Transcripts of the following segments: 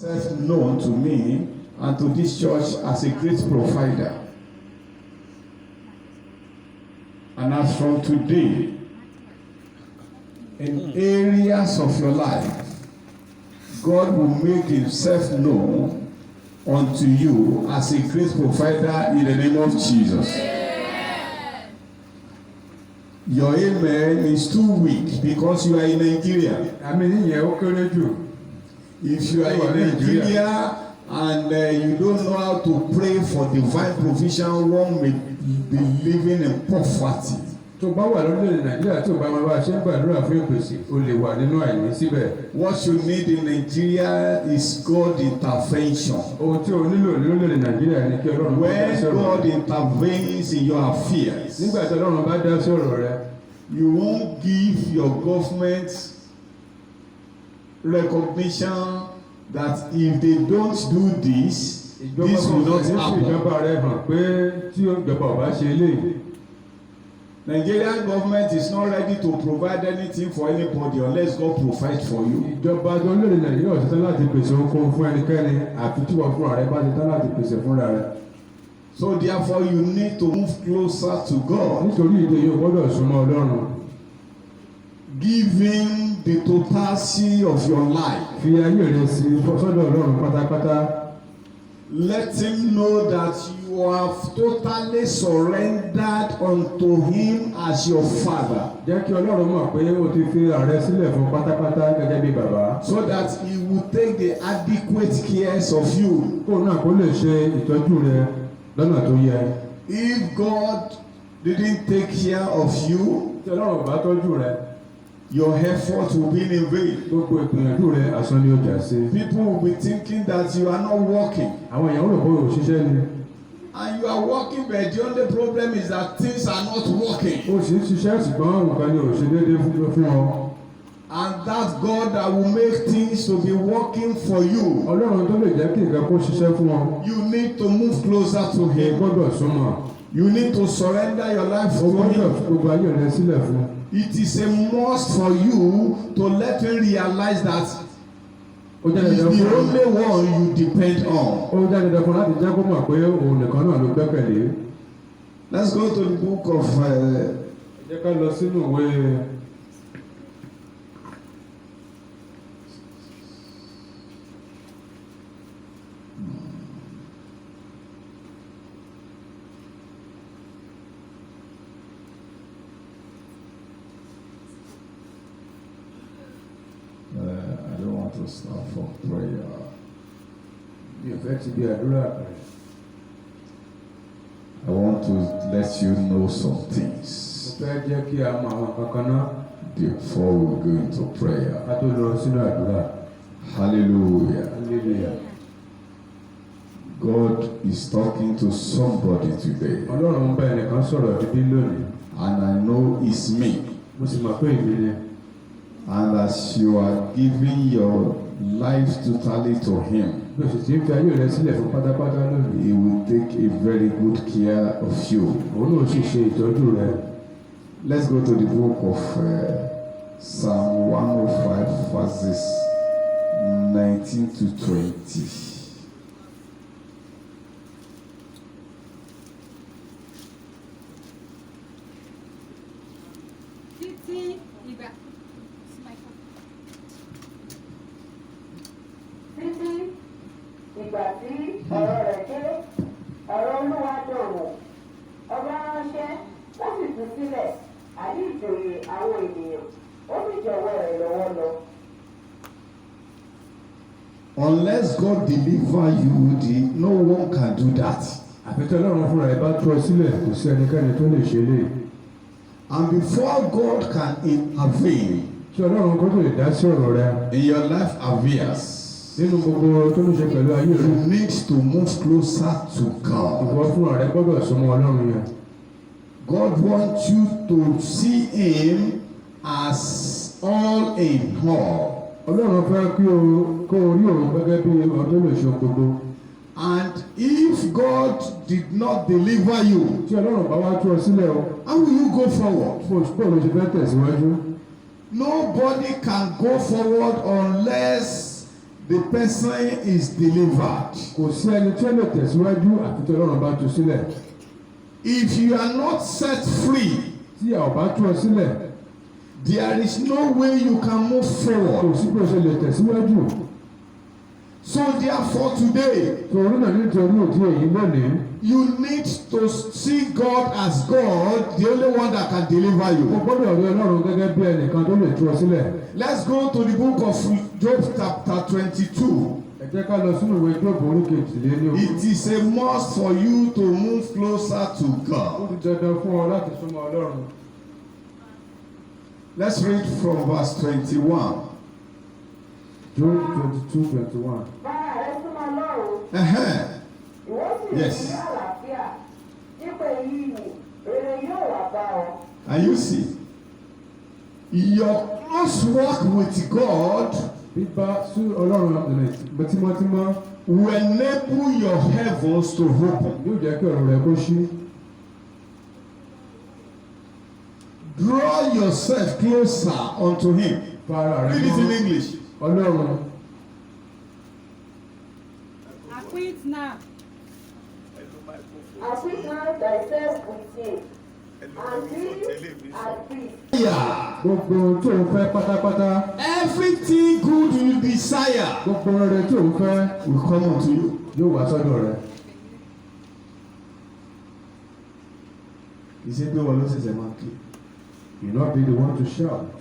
himself known to me and to this church as a great provider. And as from today, in areas of your life, God will make himself known unto you as a great provider in the name of Jesus. Your amen is too weak because you are in Nigeria. If you are in Nigeria and you don't know how to pray for divine provision, one may be living in poverty. tó bá wà lórílẹ̀-èdè Nàìjíríà tó bá máa bá ṣe ń gbàdúrà fún ìpèsè o lè wà nínú àìní síbẹ̀. What you need in Nigeria is God intervention. Ohun tí o nílò lórílẹ̀-èdè Nàìjíríà ni kí Ọlọ́run bá dá sí ọ̀rọ̀ rẹ. When God intervenes in your affairs, nígbà tí Ọlọ́run bá dá sí ọ̀rọ̀ rẹ, you won't give your government recognition that if they don't do this, this will not happen. ìjọba rẹ hàn pé tí ìjọba ò bá ṣe eléyìí. Nigerian government is not ready to provide anything for anybody unless God provides for you. Ìjọba tó lórí Nàìjíríà ò ṣetán láti pèsè ohunkóhun fún ẹnikẹ́ni àfi tí wọ́n fúnra rẹ bá ṣetán láti pèsè fúnra rẹ. So therefore you need to move closer to God. Nítorí ìdè yóò gbọ́dọ̀ súnmọ́ Ọlọ́run. Give him the totality of your life. Fi ayé rẹ sí sọ́dọ̀ Ọlọ́run pátápátá. Let him know that you have totally surrendered unto him as your father. Jẹ́ kí Ọlọ́run mọ̀ pé o ti fi ààrẹ sílẹ̀ fún pátápátá gẹ́gẹ́ bí bàbá. So that he will take the adequate cares of you. Kó náà kó lè ṣe ìtọ́jú rẹ lọ́nà tó yẹ. If God didn't take care of you, tí Ọlọ́run bá tọ́jú rẹ, your effort will be in vain. gbogbo ìgbìyànjú rẹ asán ni ó jà sí. People will be thinking that you are not working. Àwọn èèyàn rò pé o ṣiṣẹ́ ni. And you are working, but the only problem is that things are not working. O sì ń ṣiṣẹ́ ṣùgbọ́n nǹkan ni ò ṣe déédéé fún ọ. And that's God that will make things to be working for you. Ọlọ́run tó lè jẹ́ kí nǹkan kó ṣiṣẹ́ fún ọ. You need to move closer to him. Gbọ́dọ̀ súnmọ́. You need to surrender your life to O gbọ́dọ̀ him. gbogbo ayé rẹ sílẹ̀ fún. It is a must for you to let him realize that Ó jẹ́ he is dandan the fún only one you depend on. ó jẹ́ dandan fún láti jẹ́ kó mọ̀ pé òun nìkan náà ló gbẹ́kẹ̀lé. Let's go to the book of Jẹ́ ká lọ sínú ìwé I don't want to start for prayer. mi ò fẹ́ ti bí àdúrà rẹ̀. I want to let you know some Mo things fẹ́ jẹ́ kí a mọ àwọn kankan náà before we go into prayer. ká tó lọ sínú àdúrà. Hallelujah. Hallelujah. God is talking to somebody today, Ọlọ́run ń bá ẹnìkan sọ̀rọ̀ dídí lónìí. and I know it's me. Mo sì mọ̀ pé èmi ni. And as you are giving your life totally to him, Bí o sì ti ń fi ayé rẹ sílẹ̀ fún pátápátá lónìí. he will take a very good care of you. Òun náà sì ṣe ìtọ́jú rẹ. Let's go to the book of Psalm 105 verses 19 to 20. Títí ìgbà tí ọ̀rọ̀ rẹ̀ dé ọ̀rọ̀ Olúwa dòwò ọba ránṣẹ́ ó sì tú sílẹ̀ àní ìjòyè àwọn ènìyàn ó sì jọ̀wọ́ rẹ̀ lọ́wọ́ lọ. Unless God deliver you, no one can do that. Àfẹ́tẹ́ Ọlọ́run fúnra ẹ̀ bá tú ọ sílẹ̀ kò sí ẹnikẹ́ni tó lè ṣe lé. And before God can intervene Ṣé Ọlọ́run kó tó lè dá sí ọ̀rọ̀ rẹ? in your life affairs, Nínú gbogbo tó ní ṣe pẹ̀lú ayé rẹ. you need to move closer to Ìwọ God. fúnra rẹ gbọ́dọ̀ súnmọ́ Ọlọ́run yẹn. God wants you to see him as all in all. Ọlọ́run fẹ́ kó o rí òun gẹ́gẹ́ bí ọdún lè ṣe gbogbo. And if God did not deliver you, Tí Ọlọ́run bá wá tú ọ sílẹ̀ o, how will you go forward? bó ló ṣe fẹ́ tẹ̀síwájú? Nobody can go forward unless the person is delivered. Kò sí ẹni tí ó lè tẹ̀síwájú àfi tí Ọlọ́run bá tú sílẹ̀. If you are not set free, Tí a ò bá tú ọ sílẹ̀, there is no way you can move kò forward. sí bí o ṣe lè tẹ̀síwájú. So therefore today, Torí náà nítorí òdí èyí lónìí, you need to see God as God, the only one that can deliver o you. gbọ́dọ̀ rí Ọlọ́run gẹ́gẹ́ bí ẹnìkan tó lè tú ọ sílẹ̀. Let's go to the book of Job chapter 22. Ẹ jẹ́ ká lọ sínú ìwé Jóòbù orí kejìlélógún. It is a must for you to move closer to Ó God. ti dandan fún ọ láti súnmọ́ Ọlọ́run. Let's read from verse 21. Job 22:21. bára rẹ súnmọ́ Ọlọ́run ìwọ sì Yes. ní àlàáfíà nípa èyí ni rere yóò wá bá ọ. And you see, your close walk with God Bíbá sí Ọlọ́run ọ̀nà tímọ́tímọ́ will enable your heavens to open. yóò jẹ́ kí ọ̀rọ̀ rẹ kó ṣí. Draw yourself closer unto Him. Fara rẹ Read it in mọ́ English. Ọlọ́run. Acquit now. Acquit now thyself with him, and be at peace. Yeah. Gbogbo ohun tí òun fẹ́ pátápátá, Everything good you desire gbogbo rere tí òun fẹ́ will come unto you. yóò wá sọ́dọ̀ rẹ. Ìṣe pé wọ́n ló ṣẹ̀ṣẹ̀ máa ké. You not be the one to shout.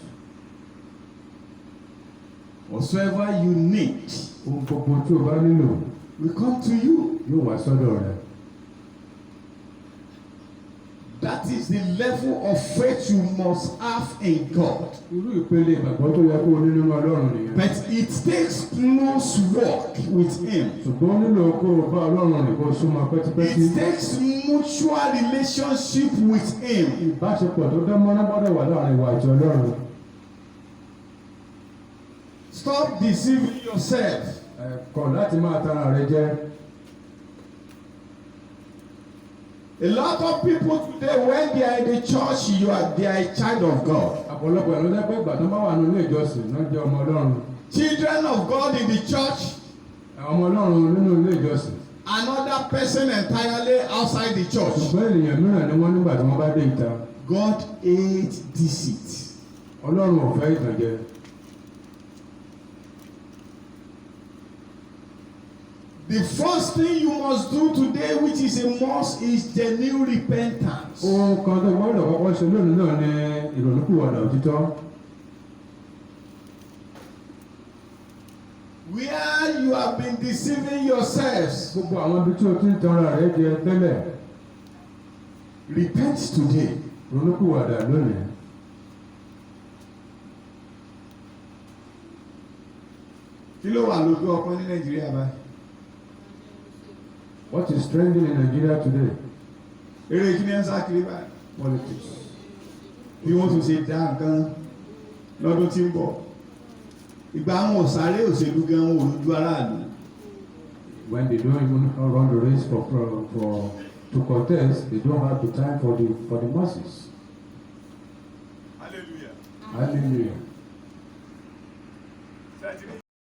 Whatsoever you need Ohun gbogbo tí o bá nílò will come to you. yóò wá sọ́dọ̀ rẹ. That is the level of faith you must have in God. Irú ìpele ìgbàgbọ́ tó yẹ kó o ní nínú Ọlọ́run nìyẹn. But it takes close walk with Him. Ṣùgbọ́n ó nílò kó o bá Ọlọ́run rìn kó o súnmọ́ pẹ́típẹ́tí. It takes mutual relationship with Him. Ìbáṣepọ̀ tó dán mọ́ná gbọ́dọ̀ wà láàrin ìwà àti Ọlọ́run. Stop deceiving yourself. Kọ̀ láti máa tara rẹ jẹ. A lot of people today, when they are in the church, they are a child of God. Ọ̀pọ̀lọpọ̀ ẹ̀ ló jẹ́ pé ìgbà tó bá wà nínú ilé ìjọsìn náà jẹ́ ọmọ Ọlọ́run. Children of God in the church, Ọmọ Ọlọ́run nínú ilé ìjọsìn. another person entirely outside the church. Ṣùgbọ́n ènìyàn mìíràn ni wọ́n nígbà tí wọ́n bá dé ìta. God hates deceit. Ọlọ́run ò fẹ́ ìtànjẹ. The first thing you must do today, which is a must, is genuine repentance. Ohun kan tó gbọ́dọ̀ kọ́kọ́ ṣe lónìí náà ni ìrònúpìwàdà òtítọ́. Where you have been deceiving yourselves, Gbogbo àwọn ibi tí o ti ń tanra rẹ jẹ tẹ́lẹ̀. repent today. Ìrònúpìwàdà lónìí. Kí ló wà lójú ọpọ́n ní Nàìjíríà báyìí? What is trending in Nigeria today? Eré kí ni ẹ ń sá kiri báyìí? Politics. Bí wọ́n tún ṣe dá nǹkan lọ́dún tí ń bọ̀. Ìgbà àwọn òsáré òṣèlú gan wọn ò lójú aráàlú. When they don't even run the race to contest, they don't have the time for the masses. Hallelujah. Hallelujah.